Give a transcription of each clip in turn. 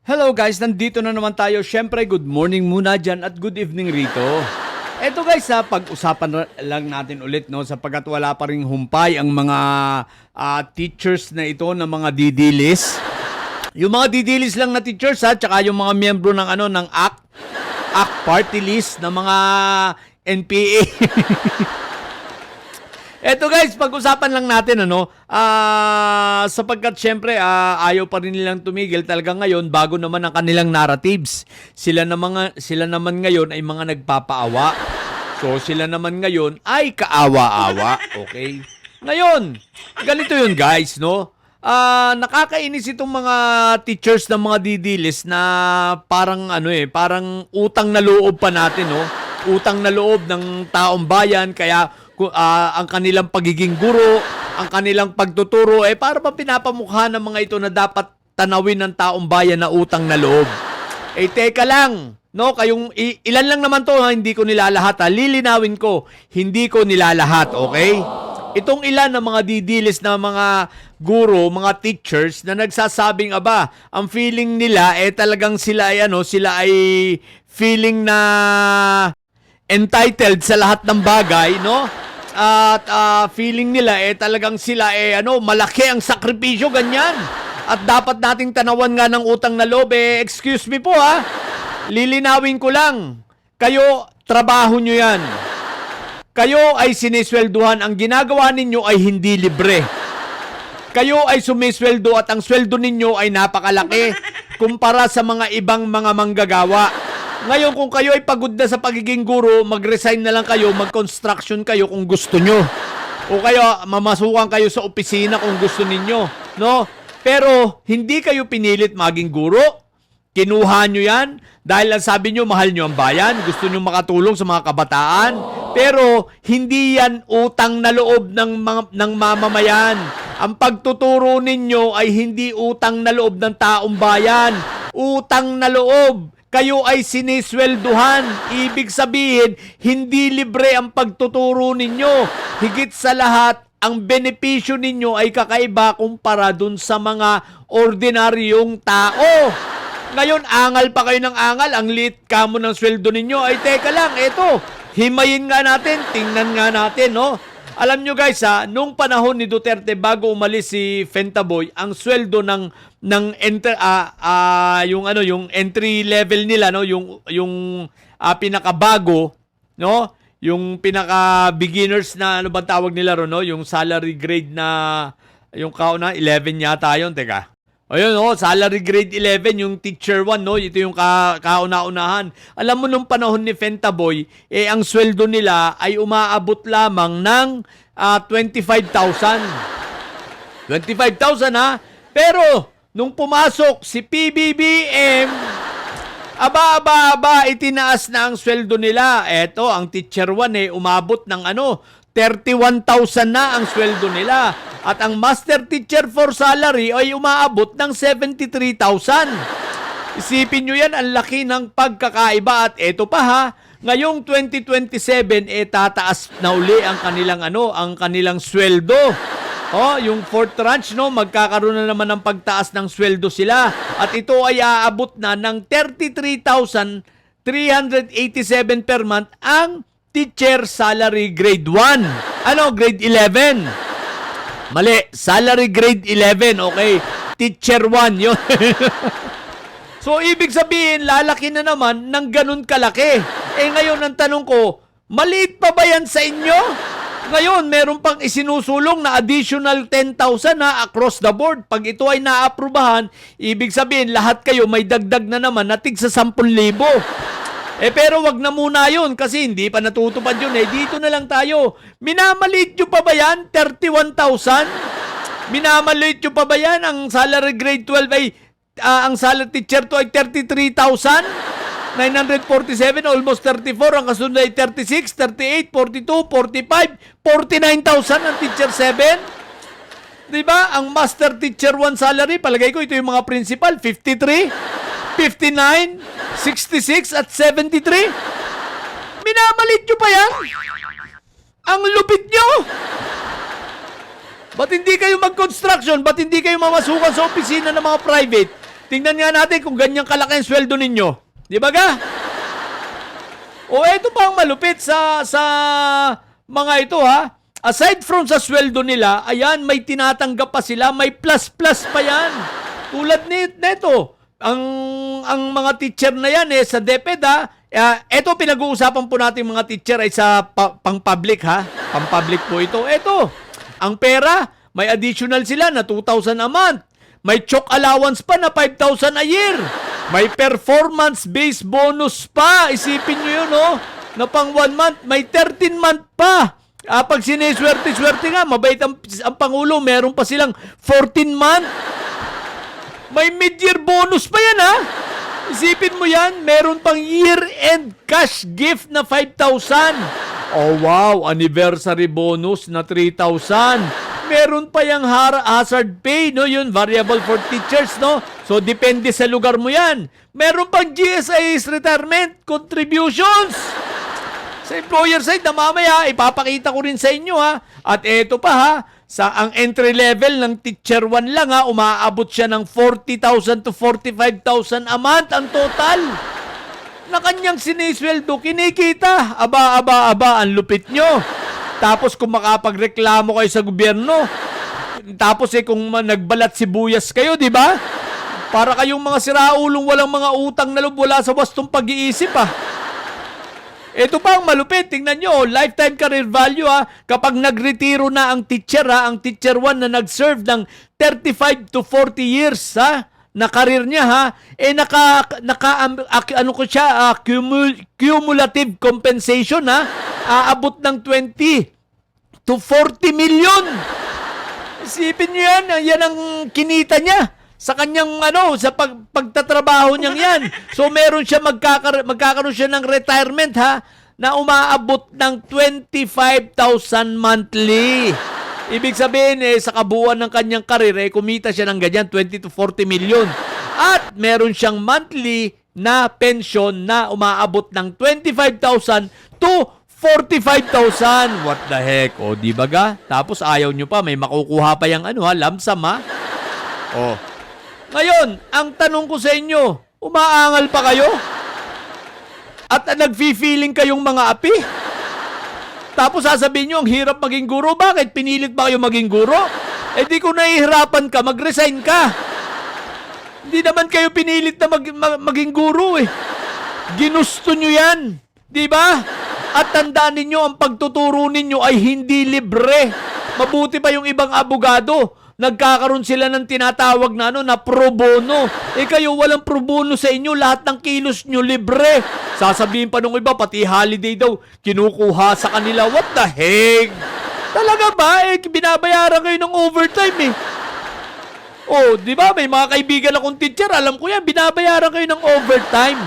Hello guys, nandito na naman tayo. Syempre, good morning muna dyan at good evening rito. Eto guys, pag-usapan lang natin ulit no, sapagkat wala pa ring humpay ang mga teachers na ito na mga didilis. Yung mga didilis lang na teachers tsaka yung mga miyembro ng ng ACT party list ng mga NPA. Eto guys, pag-usapan lang natin sapagkat syempre ayaw pa rin nilang tumigil talaga ngayon bago naman ang kanilang narratives. Sila naman ngayon ay mga nagpapaawa. So sila naman ngayon ay kaawa-awa, okay? Ngayon, ganito 'yun guys, no? Nakakainis itong mga teachers ng mga didilis na parang parang utang na loob pa natin, no? Utang na loob ng taong bayan kaya ang kanilang pagiging guro, ang kanilang pagtuturo para pa pinapamukha ng mga ito na dapat tanawin ng taong bayan na utang na loob. Teka lang, no? Kayong ilan lang naman to, hindi ko nilalahat. Lilinawin ko, hindi ko nilalahat, okay? Itong ilan ng mga didilis na mga guro, mga teachers na nagsasabing ang feeling nila talagang sila ay feeling na entitled sa lahat ng bagay, no? At feeling nila talagang sila malaki ang sakripisyo, ganyan. At dapat nating tanawan nga ng utang na loob. Excuse me po lilinawin ko lang. Kayo, trabaho nyo yan. Kayo ay siniswelduhan. Ang ginagawa ninyo ay hindi libre. Kayo ay sumisweldo at ang sweldo ninyo ay napakalaki kumpara sa mga ibang mga manggagawa. Ngayon, kung kayo ay pagod na sa pagiging guro, mag-resign na lang kayo, mag-construction kayo kung gusto nyo. O kayo, mamasukan kayo sa opisina kung gusto ninyo. No? Pero, hindi kayo pinilit maging guro. Kinuha nyo yan dahil ang sabi nyo, mahal nyo ang bayan. Gusto nyo makatulong sa mga kabataan. Pero, hindi yan utang na loob ng mamamayan. Ang pagtuturo ninyo ay hindi utang na loob ng taong bayan. Utang na loob. Kayo ay siniswelduhan. Ibig sabihin, hindi libre ang pagtuturo ninyo. Higit sa lahat, ang benepisyo ninyo ay kakaiba kumpara dun sa mga ordinaryong tao. Ngayon, angal pa kayo ng angal. Ang liit kamo ng sweldo ninyo. Teka lang, eto. Himayin nga natin. Tingnan nga natin, no? Alam nyo guys, nung panahon ni Duterte bago umalis si Fentaboy, ang sweldo ng yung entry level nila, no, yung pinakabago, no, yung pinaka beginners na ano ba tawag nila ron, no, yung salary grade na yung kauna 11 yata yon, teka. Ayun, no, salary grade 11 yung teacher 1, no, ito yung kauna-unahan. Alam mo nung panahon ni Fentaboy, ang sweldo nila ay umaabot lamang ng 25,000. 25,000 Pero nung pumasok si PBBM, itinaas na ang sweldo nila. Eto, ang teacher 1 umabot ng 31,000 na ang sweldo nila. At ang master teacher for salary ay umaabot ng 73,000. Isipin nyo yan, ang laki ng pagkakaiba. At eto pa ngayong 2027 tataas na uli ang kanilang sweldo. Yung fourth tranche, no, magkakaroon na naman ng pagtaas ng sweldo sila. At ito ay aabot na ng 33,387 per month ang teacher salary grade 1. Grade 11. Mali, salary grade 11, okay? Teacher 1, yun. So, ibig sabihin, lalaki na naman ng ganun kalaki. Ngayon, ang tanong ko, maliit pa ba yan sa inyo? Ngayon, meron pang isinusulong na additional 10,000 across the board. Pag ito ay naaprubahan, ibig sabihin, lahat kayo may dagdag na naman na tig sa 10,000. Pero wag na muna yun kasi hindi pa natutupad yun. Dito na lang tayo. Minamaliit nyo pa ba yan? 31,000? Minamaliit nyo pa ba yan? Ang salary grade 12 ang salary teacher to ay 33,947, almost 34. Ang kasunod ay 36, 38, 42, 45, 49,000 ang teacher 7. Diba? Ang master teacher 1 salary, palagay ko ito yung mga principal, 53, 59, 66 at 73. Minamalit nyo pa yan? Ang lupit nyo! Ba't hindi kayo mag-construction? Ba't hindi kayo mamasukan sa opisina ng mga private? Tingnan nga natin kung ganyan kalaki ang sweldo ninyo. Di ba ga? O ito pa ang malupit sa mga ito ha. Aside from sa sweldo nila, ayan, may tinatanggap pa sila, may plus-plus pa yan. Tulad nito, ang mga teacher na yan sa DepEd ha. Ito pinag-uusapan po natin mga teacher ay sa pang-public ha. Pang-public po ito. Ito, ang pera, may additional sila na 2,000 a month. May chalk allowance pa na 5,000 a year. May performance-based bonus pa. Isipin nyo yun, no? Na pang 1 month, may 13 month pa. Pag siniswerte-swerte nga, mabait ang Pangulo, meron pa silang 14 month. May mid-year bonus pa yan, ha? Isipin mo yan, meron pang year-end cash gift na 5,000. Oh, wow, anniversary bonus na 3,000. Meron pa yung hazard pay, no? Yun, variable for teachers, no? So, depende sa lugar mo yan. Meron pang GSI's retirement contributions. Sa employer side na mamaya, ipapakita ko rin sa inyo, ha? At eto pa, ha? Ang entry level ng teacher 1 lang, ha? Umaabot siya ng 40,000 to 45,000 a month ang total. Na kanyang sinisweldo, kinikita. Aba, ang lupit nyo. Tapos kung makapagreklamo kayo sa gobyerno, tapos kung nagbalat sibuyas kayo, di ba? Para kayong mga siraulong walang mga utang na loob, wala sa wastong pag-iisip, ha? Ito pa ang malupit, tingnan nyo, lifetime career value ha, kapag nagretiro na ang teacher ha, ang teacher 1 na nag-serve ng 35 to 40 years ha, na career niya ha, cumulative compensation ha, aabot ng 20 to 40 million. Isipin nyo yan ang kinita niya sa kanyang sa pagtatrabaho niyang yan. So meron siya magkakaroon siya ng retirement ha na umaabot ng 25,000 monthly. Ibig sabihin sa kabuuan ng kanyang karir kumita siya ng ganyan 20 to 40 million. At meron siyang monthly na pension na umaabot ng 25,000 to 45,000. What the heck? O di ba ga? Tapos ayaw nyo pa may makukuha pa yang lump sum ha. Oh. Ngayon, ang tanong ko sa inyo, umaangal pa kayo? At nag-feeling kayong mga api? Tapos sasabihin nyo, ang hirap maging guro. Bakit? Pinilit ba kayo maging guro? Di kung nahihirapan ka, mag-resign ka. Hindi naman kayo pinilit na maging guro Ginusto nyo yan. Di ba? At tandaan ninyo, ang pagtuturo ninyo ay hindi libre. Mabuti pa yung ibang abogado. Nagkakaroon sila ng tinatawag na na pro bono. Kayo walang pro bono sa inyo, lahat ng kilos nyo libre. Sasabihin pa nung iba, pati holiday daw, kinukuha sa kanila. What the heck? Talaga ba? Binabayaran kayo ng overtime Oh, di ba? May mga kaibigan akong teacher, alam ko yan, binabayaran kayo ng overtime.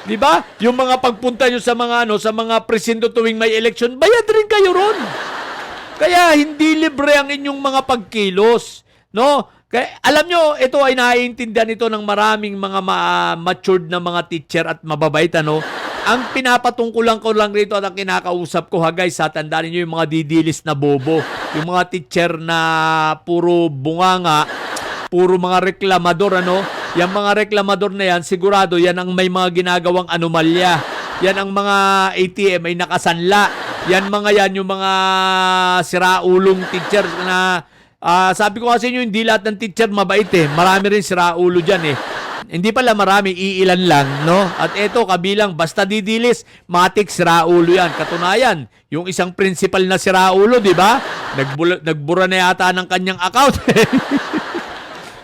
Di ba? Yung mga pagpunta nyo sa mga presinto tuwing may election, bayad rin kayo ron. Kaya hindi libre ang inyong mga pagkilos, no? Kaya, alam nyo, ito ay naiintindihan ito ng maraming mga matured na mga teacher at mababait, Ang pinapatungkulan ko lang rito at ang kinakausap ko, guys, tandaan niyo yung mga didilis na bobo. Yung mga teacher na puro bunganga, puro mga reklamador, Yung mga reklamador na yan, sigurado yan ang may mga ginagawang anomalya. Yan ang mga ATM ay nakasanla. Yung mga siraulong teacher na sabi ko kasi hindi lahat ng teacher mabait Marami rin siraulo dyan Hindi pala marami, iilan lang, no? At eto, kabilang, basta didilis, matik siraulo yan. Katunayan, yung isang principal na siraulo, di ba? Nagbura na yata ng kanyang account.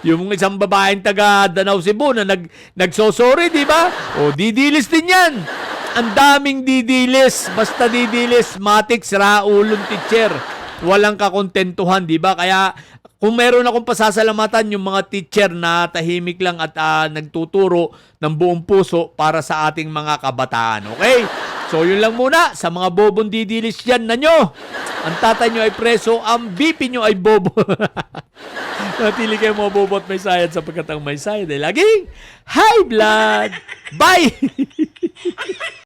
Yung isang babaeng taga Danau Cebu na nagsosorry, di ba? O, didilis din yan. Ang daming didilis. Basta didilis, matik, siraulong teacher. Walang kakontentuhan, di ba? Kaya, kung meron akong pasasalamatan yung mga teacher na tahimik lang at nagtuturo ng buong puso para sa ating mga kabataan. Okay? So, yun lang muna. Sa mga bobong didilis yan na nyo. Ang tatay nyo ay preso, ang BP nyo ay bobo. Natili kayo mga bobo at may sayad sapagkat ang may sayad ay laging high blood. Bye!